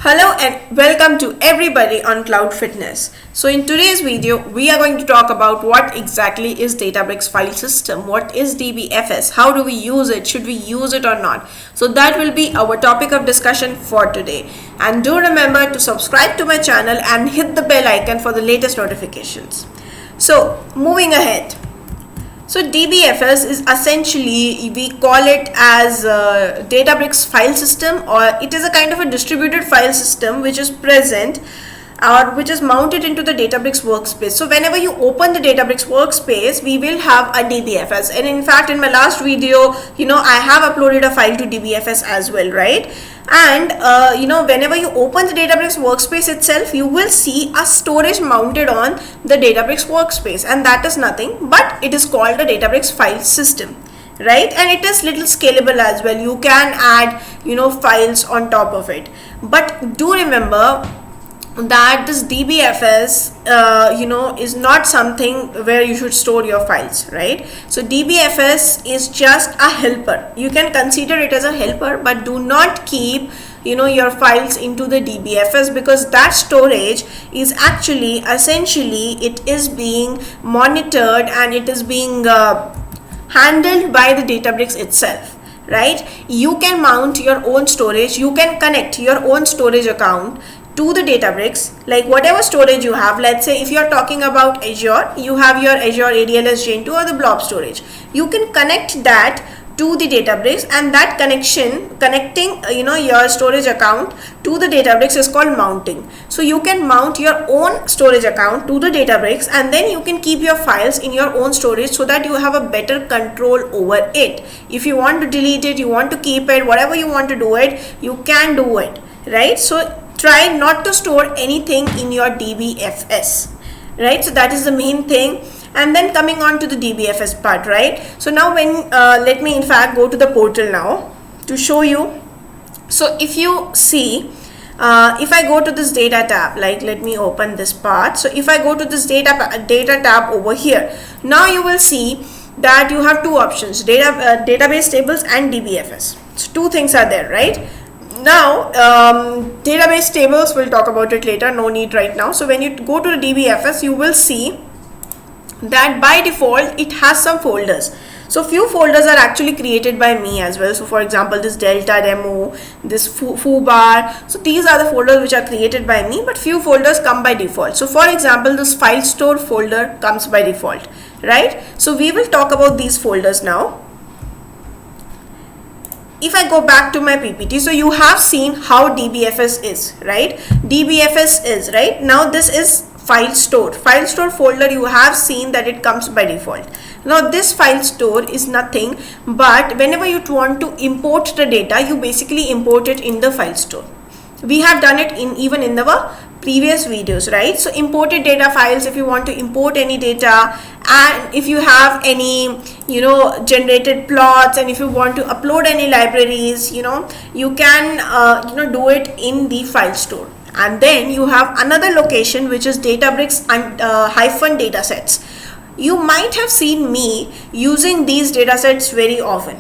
Hello and welcome to everybody on Cloud Fitness. So in today's video, we are going to talk about what exactly is Databricks File System, what is DBFS, how do we use it, should we use it or not. So that will be our topic of discussion for today. And do remember to subscribe to my channel and hit the bell icon for the latest notifications. So moving ahead. So DBFS is essentially, we call it as Databricks File System, or it is a kind of a distributed file system which is present or which is mounted into the Databricks workspace. So whenever you open the Databricks workspace, we will have a DBFS. And in fact, in my last video, I have uploaded a file to DBFS as well, right? And whenever you open the Databricks workspace itself, you will see a storage mounted on the Databricks workspace, and that is nothing but it is called the Databricks File System, right? And it is little scalable as well. You can add files on top of it, but do remember that this DBFS is not something where you should store your files, right? So DBFS is just a helper. You can consider it as a helper, but do not keep your files into the DBFS, because that storage is actually essentially it is being monitored and it is being handled by the Databricks itself, right? You can mount your own storage, you can connect your own storage account to the Databricks, like whatever storage you have. Let's say if you are talking about Azure, you have your Azure ADLS Gen 2 or the blob storage. You can connect that to the Databricks, and that connecting your storage account to the Databricks is called mounting. So you can mount your own storage account to the Databricks, and then you can keep your files in your own storage so that you have a better control over it. If you want to delete it, you want to keep it, whatever you want to do it, you can do it, right? So try not to store anything in your DBFS, right? So that is the main thing. And then coming on to the DBFS part, right? So now when let me in fact go to the portal now to show you. So if you see, if I go to this data tab, like let me open this part. So if I go to this data tab over here, now you will see that you have two options, database tables and DBFS. So two things are there, right? Now database tables, we'll talk about it later, no need right now. So when you go to the DBFS, you will see that by default it has some folders. So few folders are actually created by me as well. So for example, this delta demo, this foo bar, so these are the folders which are created by me, but few folders come by default. So for example, this FileStore folder comes by default, right? So we will talk about these folders now. If I go back to my PPT, so you have seen how DBFS is, right? DBFS is, right? Now this is FileStore. FileStore folder, you have seen that it comes by default. Now this FileStore is nothing but whenever you want to import the data, you basically import it in the FileStore. We have done it even in our previous videos, right? So imported data files, if you want to import any data, and if you have any generated plots, and if you want to upload any libraries, you can do it in the FileStore. And then you have another location which is Databricks and -datasets. You might have seen me using these datasets very often,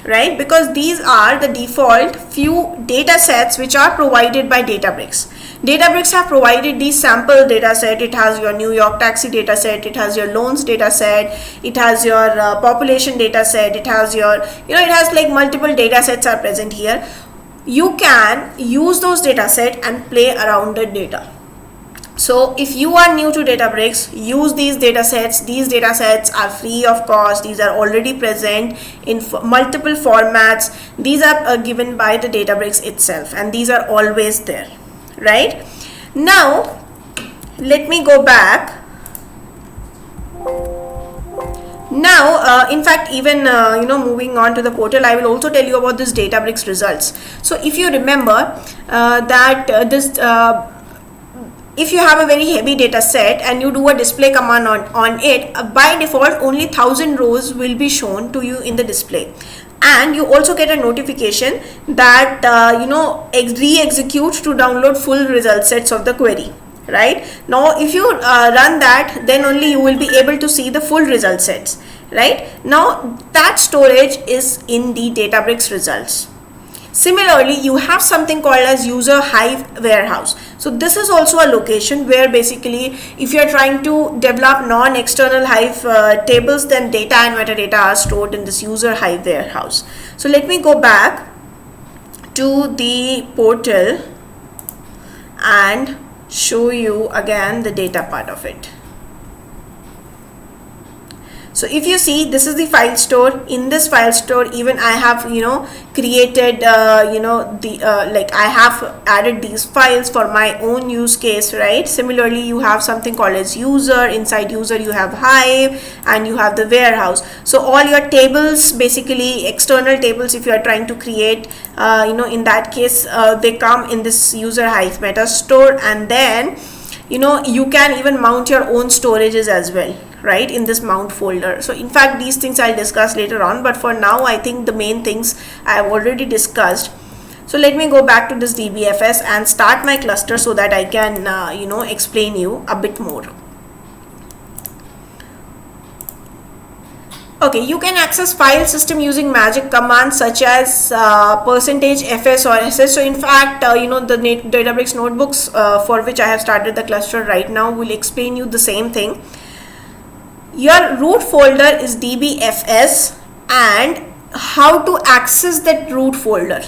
right? Because these are the default few datasets which are provided by Databricks. Databricks have provided these sample dataset. It has your New York taxi dataset, it has your loans dataset, it has your population dataset, it has your, it has like multiple datasets are present here. You can use those datasets and play around the data. So if you are new to Databricks, use these datasets. These datasets are free of cost. These are already present in multiple formats. These are given by the Databricks itself, and these are always there, right? Now let me go back. Now in fact, even moving on to the portal, I will also tell you about this Databricks results. So if you remember if you have a very heavy data set and you do a display command on it, by default only 1000 rows will be shown to you in the display, and you also get a notification that re-execute to download full result sets of the query, right? Now if you run that, then only you will be able to see the full result sets, right? Now that storage is in the Databricks results. Similarly, you have something called as user Hive warehouse. So this is also a location where basically if you are trying to develop non-external Hive tables, then data and metadata are stored in this user Hive warehouse. So let me go back to the portal and show you again the data part of it. So if you see, this is the file store. In this file store, even I have created like I have added these files for my own use case, right? Similarly, you have something called as user. Inside user you have Hive and you have the warehouse. So all your tables, basically external tables, if you are trying to create in that case they come in this user Hive meta store, and then you can even mount your own storages as well, right, in this mount folder. So in fact these things I'll discuss later on, but for now I think the main things I have already discussed. So let me go back to this DBFS and start my cluster so that I can explain you a bit more. Okay, you can access file system using magic commands such as %fs or ss. So in fact the Databricks notebooks for which I have started the cluster right now will explain you the same thing. Your root folder is DBFS, and how to access that root folder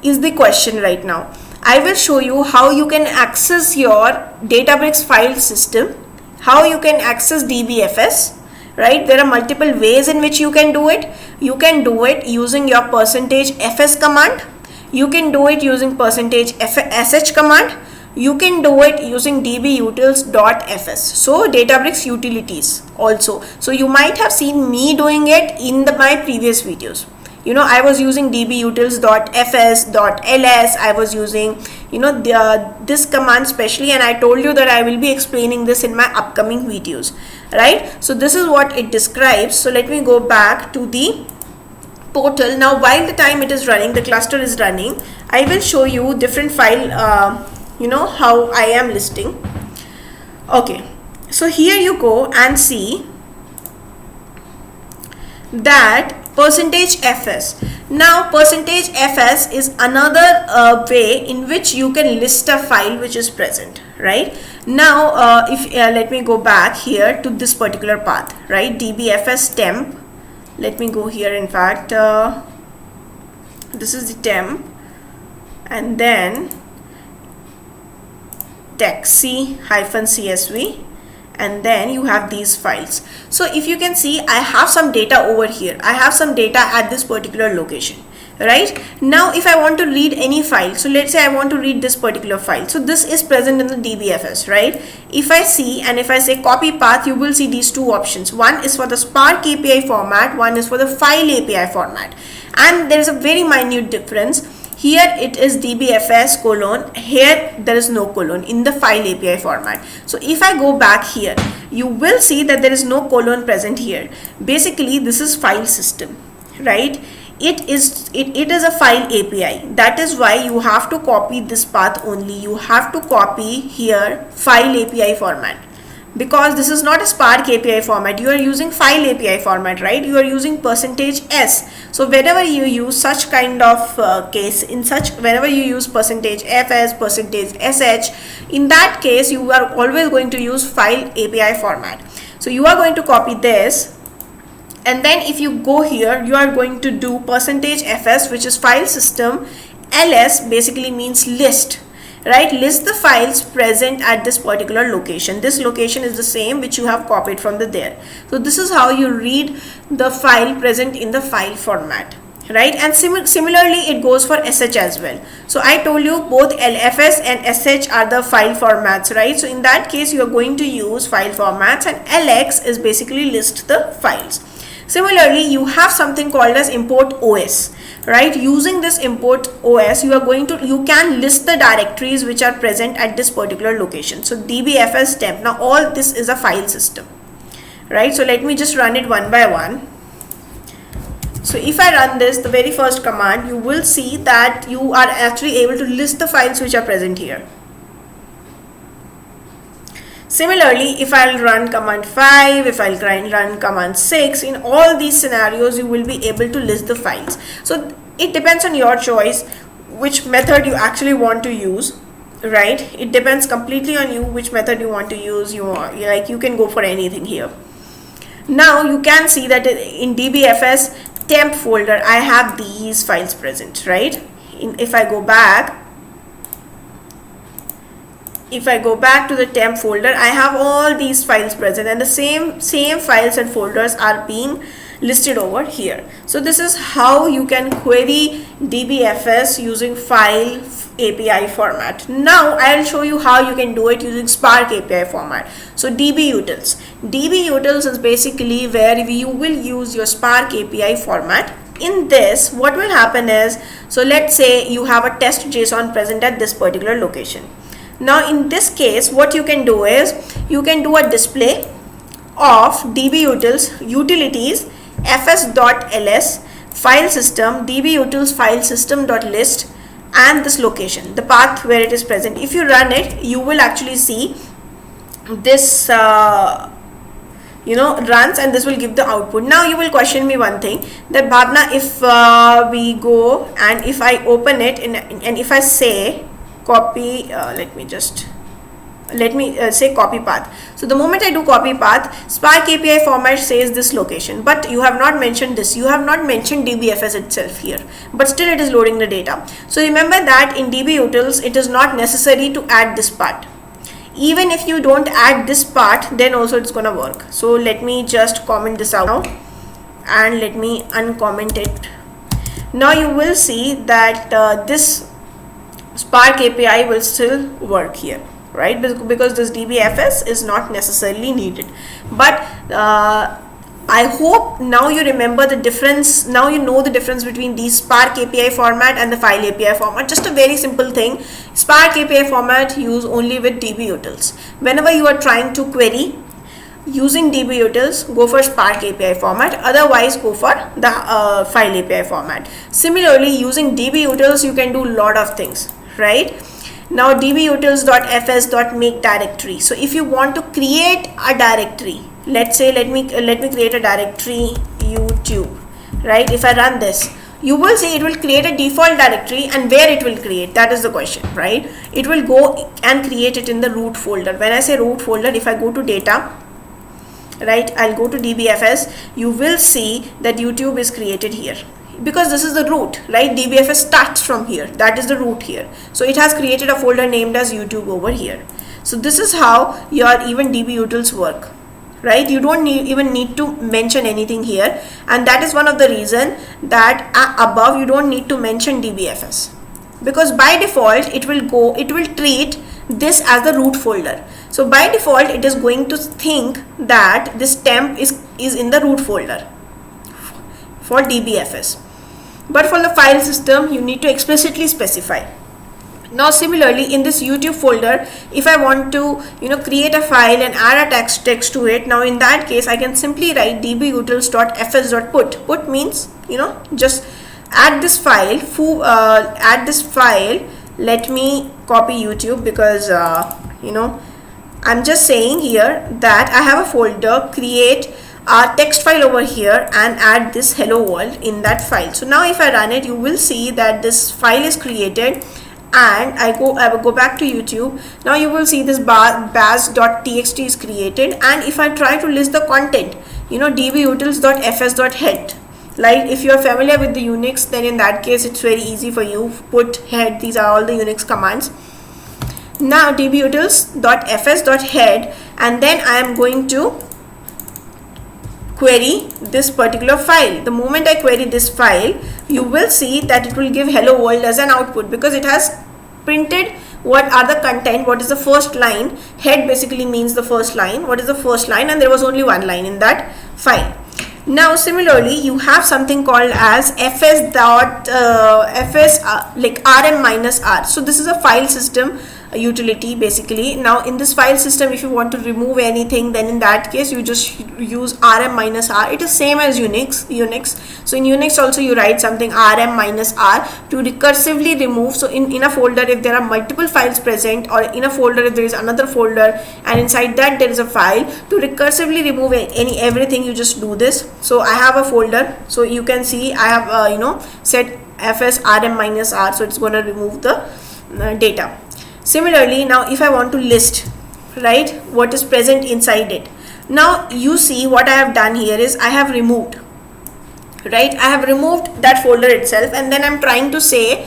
is the question right now. I will show you how you can access your Databricks file system, how you can access DBFS, right? There are multiple ways in which you can do it. You can do it using your %fs command. You can do it using %sh command. You can do it using DBUtils.fs. So Databricks utilities also. So you might have seen me doing it in my previous videos. I was using dbutils.fs, .ls. I was using this command specially, and I told you that I will be explaining this in my upcoming videos, right? So this is what it describes. So let me go back to the portal. Now while the time it is running, the cluster is running, I will show you different file how I am listing. Okay, so here you go and see that %fs. Now %fs is another way in which you can list a file which is present, right? Now if let me go back here to this particular path, right? DBFS temp. Let me go here. In fact this is the temp, and then -csv, and then you have these files. So if you can see, I have some data over here. I have some data at this particular location, right? Now if I want to read any file, so let's say I want to read this particular file. So this is present in the DBFS, right? If I see, and if I say copy path, you will see these two options. One is for the Spark API format, one is for the file API format, and there is a very minute difference. Here it is DBFS : here there is no colon in the file API format. So if I go back here, you will see that there is no colon present here. Basically this is file system, right? It is a file API. That is why you have to copy this path only. You have to copy here file API format, because this is not a Spark API format. You are using file API format, right? You are using %s. So whenever you use such kind of case, whenever you use %fs, %sh, in that case you are always going to use file API format. So you are going to copy this, and then if you go here, you are going to do %fs, which is file system. ls basically means list, right? List the files present at this particular location. This location is the same which you have copied from there. So this is how you read the file present in the file format, right? And similarly it goes for sh as well. So I told you both lfs and sh are the file formats, right? So in that case you are going to use file formats, and lx is basically list the files. Similarly, you have something called as import OS, right? Using this import OS, you can list the directories which are present at this particular location. So DBFS temp. Now all this is a file system, right? So let me just run it one by one. So if I run this, the very first command, you will see that you are actually able to list the files which are present here. Similarly, if I'll run command 5, if I'll run command 6, in all these scenarios you will be able to list the files. So it depends on your choice which method you actually want to use, right? It depends completely on you which method you want to use. You can go for anything here. Now you can see that in DBFS temp folder I have these files present, right? If I go back to the temp folder, I have all these files present, and the same files and folders are being listed over here. So this is how you can query DBFS using file API format. Now I'll show you how you can do it using Spark API format. So DBUtils is basically where you will use your Spark API format. In this, what will happen is, so let's say you have a test JSON present at this particular location. Now in this case, what you can do is you can do a display of DBUtils utilities fs.ls file system DBUtils file system.list and this location, the path where it is present. If you run it, you will actually see this runs, and this will give the output. Now you will question me one thing, that Bhavna, if we go and if I open it and if I say copy, let me say copy path. So the moment I do copy path, Spark API format says this location, but you have not mentioned this. You have not mentioned DBFS itself here, but still it is loading the data. So remember that in DBUtils, it is not necessary to add this part. Even if you don't add this part, then also it's gonna work. So let me just comment this out now, and let me uncomment it. Now you will see that this Spark API will still work here, right? Because this DBFS is not necessarily needed. But I hope now you remember the difference. Now you know the difference between these Spark API format and the file API format. Just a very simple thing. Spark API format use only with DBUtils. Whenever you are trying to query using DBUtils, go for Spark API format. Otherwise, go for the file API format. Similarly, using DBUtils, you can do a lot of things, right? Now dbutils.fs.make directory. So if you want to create a directory, let's say let me create a directory YouTube, right? If I run this, you will see it will create a default directory, and where it will create, that is the question, right? It will go and create it in the root folder. When I say root folder, if I go to data, right, I'll go to DBFS, you will see that YouTube is created here, because this is the root, right? DBFS starts from here, that is the root here. So it has created a folder named as YouTube over here. So this is how your even DBUtils work, right? You don't even need to mention anything here, and that is one of the reason that above you don't need to mention DBFS, because by default it will treat this as the root folder. So by default it is going to think that this temp is in the root folder for DBFS. But for the file system, you need to explicitly specify. Now similarly, in this YouTube folder, if I want to create a file and add a text to it, now in that case I can simply write dbutils.fs.put. Put means just add this file. Let me copy YouTube, because I'm just saying here that I have a folder, create a text file over here, and add this hello world in that file. So now if I run it, you will see that this file is created, and I will go back to YouTube. Now you will see this baz.txt is created, and if I try to list the content, dbutils.fs.head, like if you are familiar with the Unix, then in that case it's very easy for you. Put head, these are all the Unix commands. Now dbutils.fs.head, and then I am going to query this particular file. The moment I query this file, you will see that it will give hello world as an output, because it has printed what are the content, what is the first line. Head basically means the first line, what is the first line, and there was only one line in that file. Now similarly, you have something called as like rm-r. So this is a file system utility basically. Now in this file system, if you want to remove anything, then in that case you just use rm-r. It is same as Unix. So in Unix also you write something rm-r to recursively remove. So in a folder, if there are multiple files present, or in a folder if there is another folder and inside that there is a file, to recursively remove everything, you just do this. So I have a folder, so you can see I have set fs rm minus r, so it's going to remove the data. Similarly, now if I want to list, right, what is present inside it, now you see what I have done here is I have removed, right, I have removed that folder itself, and then I'm trying to say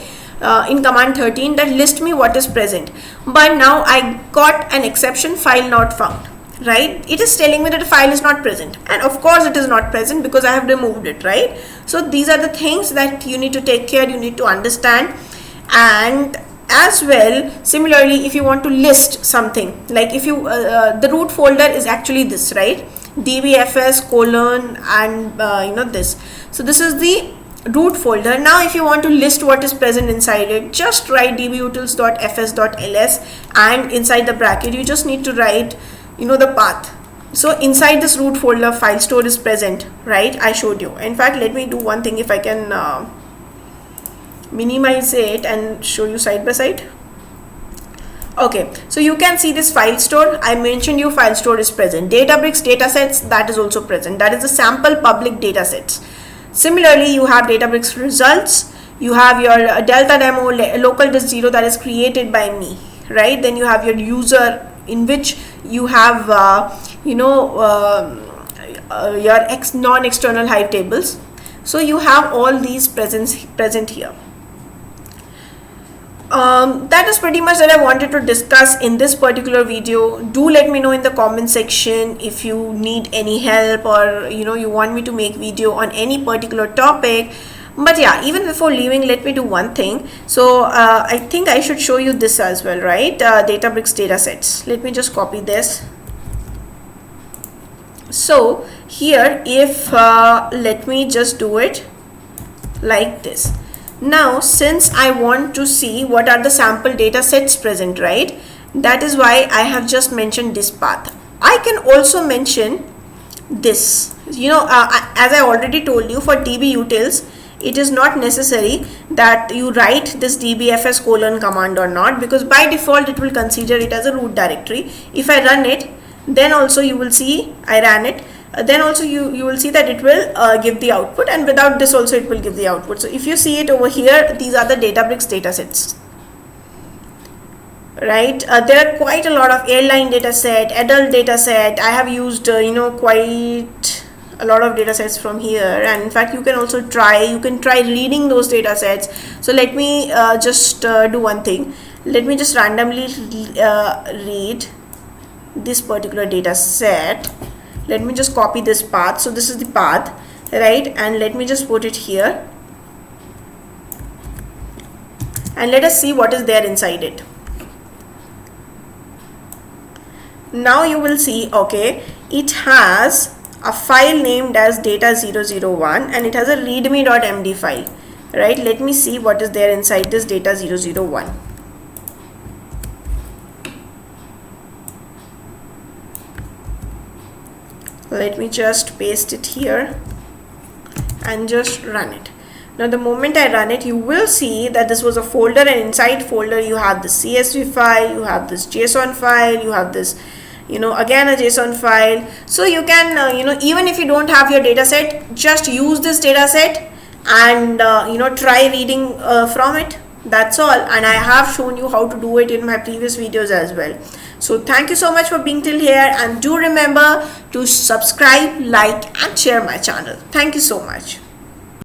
in command 13 that list me what is present, but now I got an exception, file not found, right? It is telling me that the file is not present, and of course it is not present because I have removed it, right? So these are the things that you need to take care, you need to understand. And as well, similarly, if you want to list something, like if you the root folder is actually this, right, dbfs colon and this, so this is the root folder. Now if you want to list what is present inside it, just write dbutils.fs.ls, and inside the bracket you just need to write the path. So inside this root folder FileStore is present, right? I showed you. In fact, let me do one thing, if I can minimize it and show you side by side. Okay, so you can see this FileStore. I mentioned you FileStore is present. Databricks datasets, that is also present. That is the sample public datasets. Similarly, you have Databricks results, you have your delta demo local disk 0 that is created by me, right? Then you have your user, in which you have your non-external Hive tables. So you have all these present here. That is pretty much that I wanted to discuss in this particular video. Do let me know in the comment section if you need any help, or you want me to make video on any particular topic. But yeah, even before leaving, let me do one thing. So I think I should show you this as well, right? Databricks datasets. Let me just copy this. So here, if let me just do it like this. Now since I want to see what are the sample data sets present, right, that is why I have just mentioned this path. I can also mention this, as I already told you, for DBUtils it is not necessary that you write this dbfs colon command or not, because by default it will consider it as a root directory. If I run it, then also you will see I ran it, then also you will see that it will give the output, and without this also it will give the output. So if you see it over here, these are the Databricks datasets, right? There are quite a lot of airline dataset, adult dataset. I have used quite a lot of datasets from here, and in fact you can also try reading those datasets. So let me just do one thing. Let me just randomly read this particular data set. Let me just copy this path. So this is the path, right, and let me just put it here, and let us see what is there inside it. Now you will see, okay, it has a file named as data001, and it has a readme.md file, right? Let me see what is there inside this data001. Let me just paste it here and just run it. Now the moment I run it, you will see that this was a folder, and inside folder you have the CSV file, you have this JSON file, you have this again a JSON file. So you can even if you don't have your data set, just use this data set and try reading from it. That's all, and I have shown you how to do it in my previous videos as well. So thank you so much for being till here, and do remember to subscribe, like and share my channel. Thank you so much.